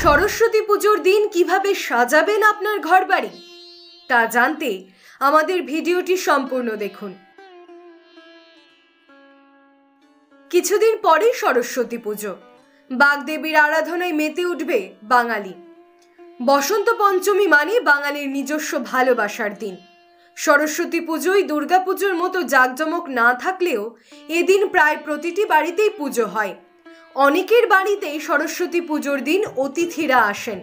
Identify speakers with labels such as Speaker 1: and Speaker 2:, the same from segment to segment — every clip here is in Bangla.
Speaker 1: সরস্বতী পুজোর দিন কিভাবে সাজাবেন আপনার ঘরবাড়ি তা জানতে আমাদের ভিডিওটি সম্পূর্ণ দেখুন। কিছুদিন পরেই সরস্বতী পুজো, বাগদেবীর আরাধনায় মেতে উঠবে বাঙালি। বসন্ত পঞ্চমী মানে বাঙালির নিজস্ব ভালোবাসার দিন। সরস্বতী পুজোয় দুর্গাপুজোর মতো জাঁকজমক না থাকলেও এদিন প্রায় প্রতিটি বাড়িতেই পুজো হয়। অনেকের বাড়িতেই সরস্বতী পুজোর দিন অতিথিরা আসেন।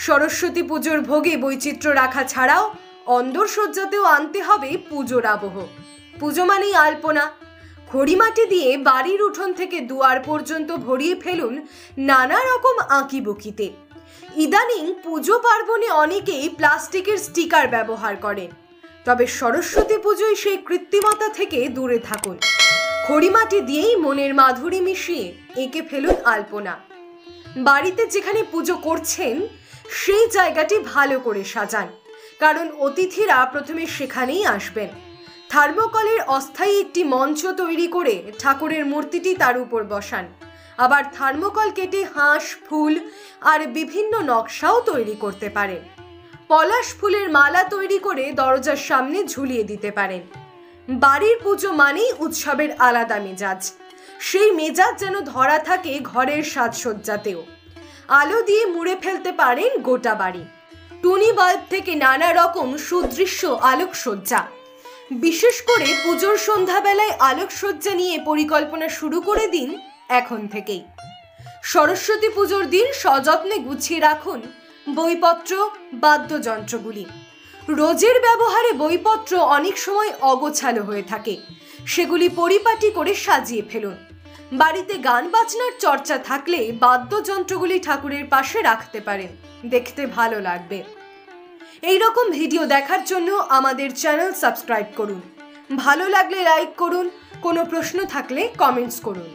Speaker 1: সরস্বতী পুজোর ভোগে বৈচিত্র্য রাখা ছাড়াও অন্দরসজ্জাতেও আনতে হবে পুজোর আবহ। পুজো মানেই আলপনা। খড়িমাটি দিয়ে বাড়ির উঠোন থেকে দুয়ার পর্যন্ত ভরিয়ে ফেলুন নানা রকম আঁকিবুকিতে। ইদানিং পুজো পার্বণে অনেকেই প্লাস্টিকের স্টিকার ব্যবহার করেন, তবে সরস্বতী পুজোয় সেই কৃত্রিমতা থেকে দূরে থাকুন। খড়িমাটি দিয়েই মনের মাধুরী মিশিয়ে এঁকে ফেলুন আলপনা। বাড়িতে যেখানে পুজো করছেন সেই জায়গাটি ভালো করে সাজান, কারণ অতিথিরা প্রথমে সেখানেই আসবেন। থার্মোকলের অস্থায়ী একটি মঞ্চ তৈরি করে ঠাকুরের মূর্তিটি তার উপর বসান। আবার থার্মোকল কেটে হাঁস, ফুল আর বিভিন্ন নকশাও তৈরি করতে পারেন। পলাশ ফুলের মালা তৈরি করে দরজার সামনে ঝুলিয়ে দিতে পারেন। বাড়ির পুজো মানেই উৎসবের আলাদা মেজাজ। সেই মেজাজ যেন ধরা থাকে ঘরের সাজসজ্জাতেও। আলো দিয়ে মুড়ে ফেলতে পারেন গোটা বাড়ি। টুনি বাল্ব থেকে নানা রকম সুদৃশ্য আলোকসজ্জা। বিশেষ করে পুজোর সন্ধ্যাবেলায় আলোকসজ্জা নিয়ে পরিকল্পনা শুরু করে দিন এখন থেকেই। সরস্বতী পুজোর দিন সযত্নে গুছিয়ে রাখুন বইপত্র, বাদ্যযন্ত্রগুলি। রোজের ব্যবহারে বইপত্র অনেক সময় অগোছালো হয়ে থাকে, সেগুলি পরিপাটি করে সাজিয়ে ফেলুন। বাড়িতে গান বাজনার চর্চা থাকলে বাদ্যযন্ত্রগুলি ঠাকুরের পাশে রাখতে পারেন, দেখতে ভালো লাগবে। এই রকম ভিডিও দেখার জন্য আমাদের চ্যানেল সাবস্ক্রাইব করুন। ভালো লাগলে লাইক করুন, কোনো প্রশ্ন থাকলে কমেন্টস করুন।